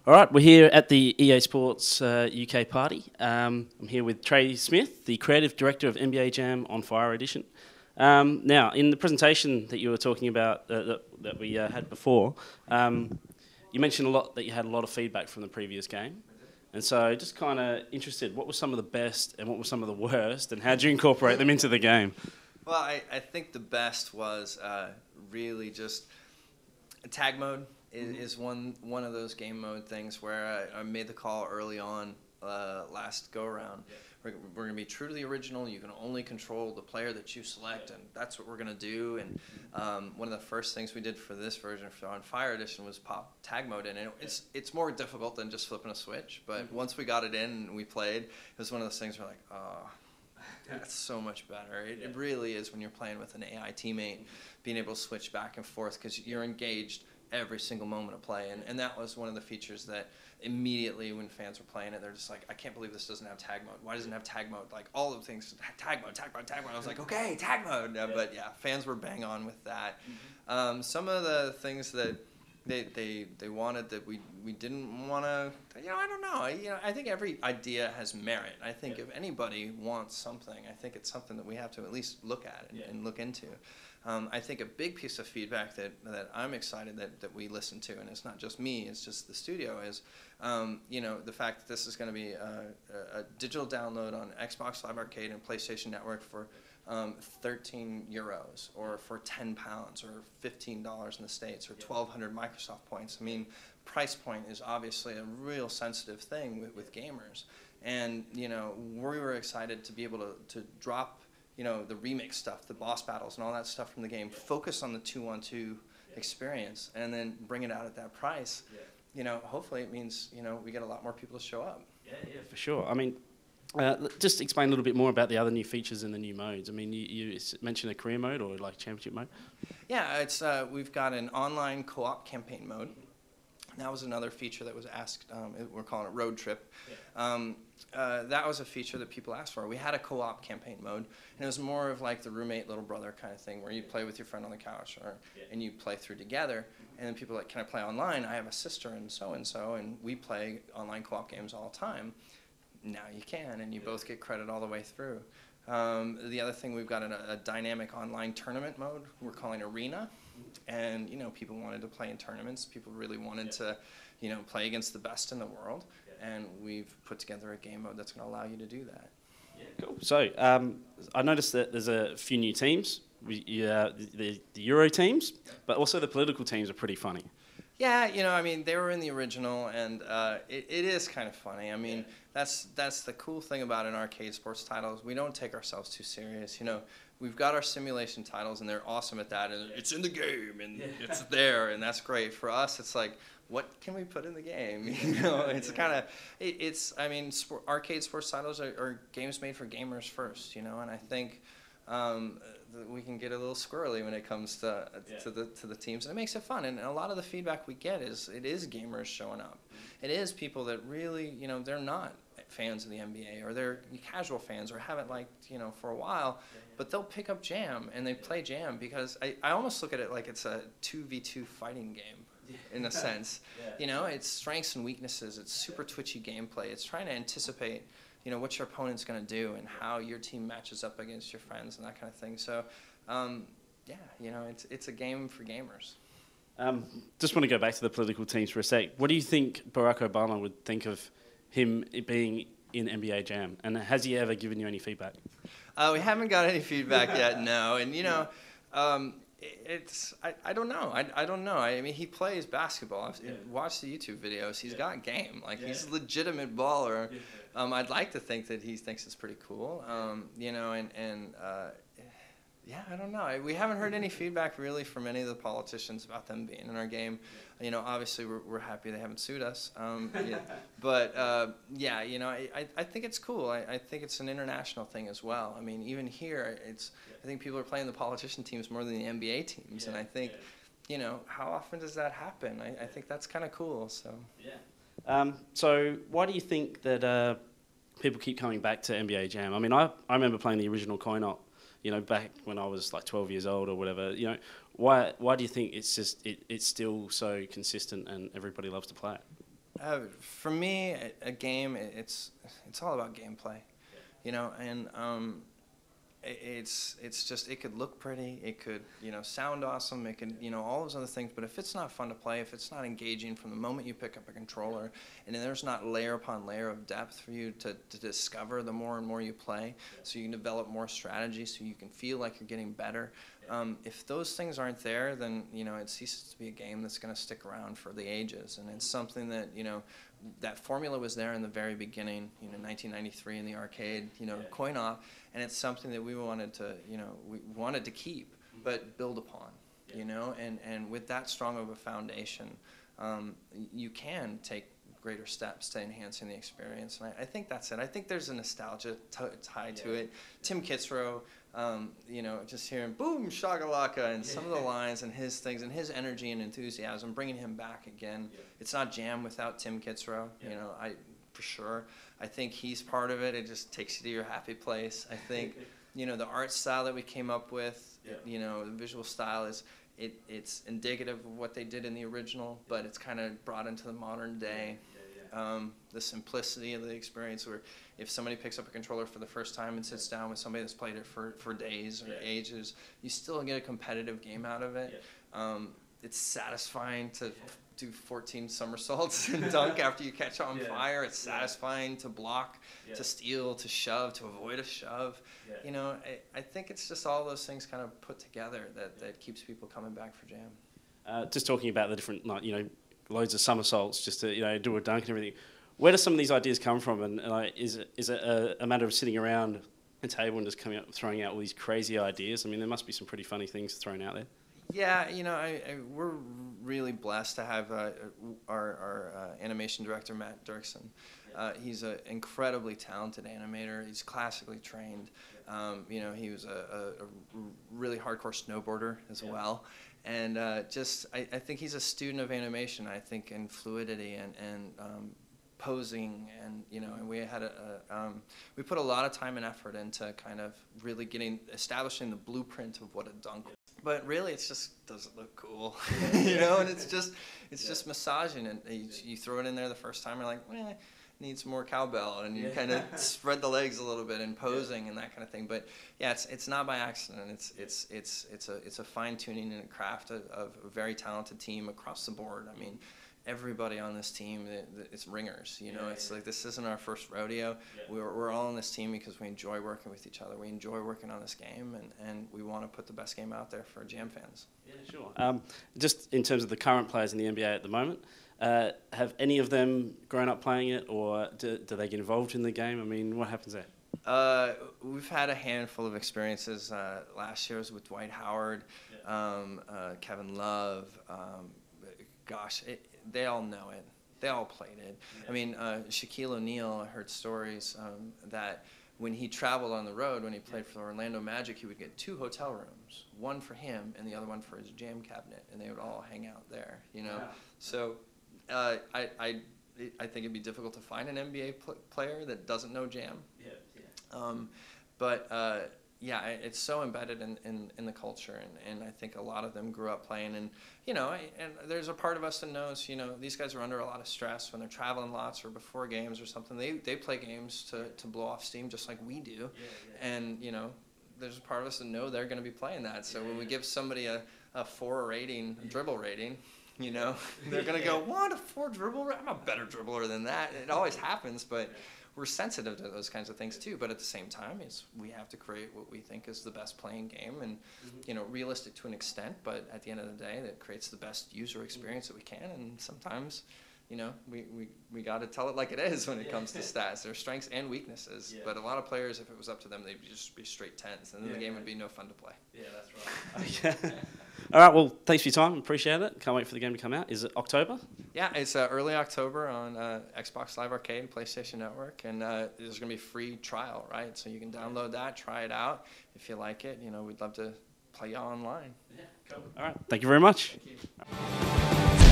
All right, we're here at the EA Sports UK party. I'm here with Trey Smith, the creative director of NBA Jam on Fire Edition. Now, in the presentation that you were talking about that we had before, you mentioned a lot that you had a lot of feedback from the previous game. And so just kind of interested, what were some of the best and what were some of the worst, and how did you incorporate them into the game? Well, I think the best was really just tag mode is one of those game mode things where I made the call early on last go around. Yeah. We're going to be true to the original. You can only control the player that you select, and that's what we're going to do. And one of the first things we did for this version on Fire Edition was pop tag mode in. And it's more difficult than just flipping a switch, but once we got it in and we played, it was one of those things where like, oh, that's so much better. It really is when you're playing with an AI teammate, being able to switch back and forth because you're engaged every single moment of play. And that was one of the features that immediately when fans were playing it, they're just like, I can't believe this doesn't have tag mode. Why doesn't it have tag mode? Like all of the things, tag mode, tag mode, tag mode. I was like, okay, tag mode. But yeah, fans were bang on with that. Some of the things that they wanted that we didn't want to, I don't know. I think every idea has merit. I think if anybody wants something, I think it's something that we have to at least look at and look into. I think a big piece of feedback that I'm excited that we listen to, and it's not just me, it's just the studio, is the fact that this is going to be a digital download on Xbox Live Arcade and PlayStation Network for €13 or for £10 or $15 in the States or 1,200 Microsoft points. I mean, price point is obviously a real sensitive thing with gamers. And, we were excited to be able to drop the remix stuff, the boss battles and all that stuff from the game, focus on the 2-on-2 experience, and then bring it out at that price. Hopefully it means, we get a lot more people to show up. Yeah, for sure. I mean, just explain a little bit more about the other new features and the new modes. I mean, you mentioned a career mode or like championship mode? Yeah, it's we've got an online co-op campaign mode. That was another feature that was asked. We're calling it Road Trip. That was a feature that people asked for. We had a co-op campaign mode, and it was more of like the roommate, little brother kind of thing, where you play with your friend on the couch, and you play through together. And then people are like, can I play online? I have a sister and so, and we play online co-op games all the time. Now you can, and you both get credit all the way through. The other thing, we've got a dynamic online tournament mode we're calling Arena. And, people wanted to play in tournaments. People really wanted to, play against the best in the world. And we've put together a game mode that's going to allow you to do that. Yeah, cool. So I noticed that there's a few new teams, the Euro teams, but also the political teams are pretty funny. Yeah, I mean, they were in the original, and it is kind of funny. I mean, that's the cool thing about an arcade sports title is we don't take ourselves too serious. We've got our simulation titles, and they're awesome at that, and it's in the game, and it's there, and that's great. For us, it's like, what can we put in the game? It's kind of, I mean, arcade sports titles are games made for gamers first, and I think we can get a little squirrely when it comes to the teams, and it makes it fun. And a lot of the feedback we get is it is gamers showing up. It is people that really, they're not fans of the NBA, or they're casual fans, or haven't liked, for a while, but they'll pick up Jam and they play Jam because I almost look at it like it's a 2v2 fighting game in a sense. It's strengths and weaknesses. It's super twitchy gameplay. It's trying to anticipate what your opponent's going to do and how your team matches up against your friends and that kind of thing. So, it's a game for gamers. Just want to go back to the political teams for a sec. What do you think Barack Obama would think of him being in NBA Jam? And has he ever given you any feedback? We haven't got any feedback yet, no. And, I don't know. I don't know. I mean, he plays basketball. Watch the YouTube videos. He's got game. He's a legitimate baller. I'd like to think that he thinks it's pretty cool. I don't know. We haven't heard any feedback really from any of the politicians about them being in our game. Obviously we're happy they haven't sued us. But I think it's cool. I think it's an international thing as well. I mean, even here, I think people are playing the politician teams more than the NBA teams, and I think, how often does that happen? I think that's kind of cool. So. Yeah. So why do you think that people keep coming back to NBA Jam? I mean, I remember playing the original coin-op, back when I was like 12 years old or whatever. Why do you think it's still so consistent and everybody loves to play it? For me, a game, it's all about gameplay, you know, and it's just, it could look pretty, it could, you know, sound awesome, it could, you know, all those other things, but if it's not fun to play, if it's not engaging from the moment you pick up a controller, and then there's not layer upon layer of depth for you to discover the more and more you play, so you can develop more strategy, so you can feel like you're getting better. If those things aren't there, then, you know, it ceases to be a game that's going to stick around for the ages, and it's something that, you know, that formula was there in the very beginning, you know, 1993 in the arcade, you know, coin-op, and it's something that we wanted to, you know, we wanted to keep, but build upon, you know, and with that strong of a foundation, you can take greater steps to enhancing the experience, and I think that's it. I think there's a nostalgia tied to it. Tim Kitzrow, you know, just hearing boom shakalaka and some of the lines and his things and his energy and enthusiasm, bringing him back again. It's not Jam without Tim Kitzrow, you know, for sure. I think he's part of it. It just takes you to your happy place. I think, you know, the art style that we came up with, you know, the visual style is, it's indicative of what they did in the original, but it's kind of brought into the modern day. The simplicity of the experience, where if somebody picks up a controller for the first time and sits down with somebody that's played it for days or ages, you still get a competitive game out of it. It's satisfying to do 14 somersaults and dunk after you catch on fire. It's satisfying to block, to steal, to shove, to avoid a shove. You know, I think it's just all those things kind of put together that keeps people coming back for Jam. Just talking about the different, like, you know, loads of somersaults just to, you know, do a dunk and everything. Where do some of these ideas come from? And is it a matter of sitting around a table and just throwing out all these crazy ideas? I mean, there must be some pretty funny things thrown out there. Yeah, you know, we're really blessed to have our animation director, Matt Dirksen. He's an incredibly talented animator. He's classically trained. You know, he was a really hardcore snowboarder as well. And I think he's a student of animation, I think, in fluidity and posing, and, you know, and we had we put a lot of time and effort into kind of really establishing the blueprint of what a dunk. But really, it just doesn't look cool, you know, and it's just massaging, and you throw it in there the first time, you're like, needs more cowbell, and you kind of spread the legs a little bit and posing and that kind of thing. But yeah, it's not by accident. It's a fine tuning and a craft of a very talented team across the board. I mean, everybody on this team, it's ringers. You know, it's like, this isn't our first rodeo. We're all on this team because we enjoy working with each other. We enjoy working on this game, and we want to put the best game out there for Jam fans. Yeah, sure. Just in terms of the current players in the NBA at the moment, have any of them grown up playing it, or do they get involved in the game? I mean, what happens there? We've had a handful of experiences. Last year was with Dwight Howard, Kevin Love. They all know it. They all played it. I mean, Shaquille O'Neal, I heard stories that when he traveled on the road, when he played for the Orlando Magic, he would get 2 hotel rooms, one for him and the other one for his jam cabinet, and they would all hang out there, you know. So I think it'd be difficult to find an NBA player that doesn't know Jam. Yeah, it's so embedded in the culture, and I think a lot of them grew up playing, and, you know, and there's a part of us that knows, you know, these guys are under a lot of stress when they're traveling lots or before games or something. They play games to blow off steam just like we do, and, you know, there's a part of us that know they're going to be playing that. So when we give somebody a 4 rating, a dribble rating, you know, they're going to go, what, a 4 dribble rating? I'm a better dribbler than that. It always happens, but we're sensitive to those kinds of things too. But at the same time, we have to create what we think is the best playing game, and, you know, realistic to an extent, but at the end of the day, that creates the best user experience that we can. And sometimes, you know, we got to tell it like it is when it comes to stats. There are strengths and weaknesses, but a lot of players, if it was up to them, they'd just be straight 10s, and then the game would be no fun to play. Yeah, that's right. Okay. All right, well, thanks for your time. Appreciate it. Can't wait for the game to come out. Is it October? Yeah, it's early October on Xbox Live Arcade and PlayStation Network, and there's going to be a free trial, right? So you can download that, try it out. If you like it, you know, we'd love to play you online. Yeah, cool. All right, thank you very much. Thank you.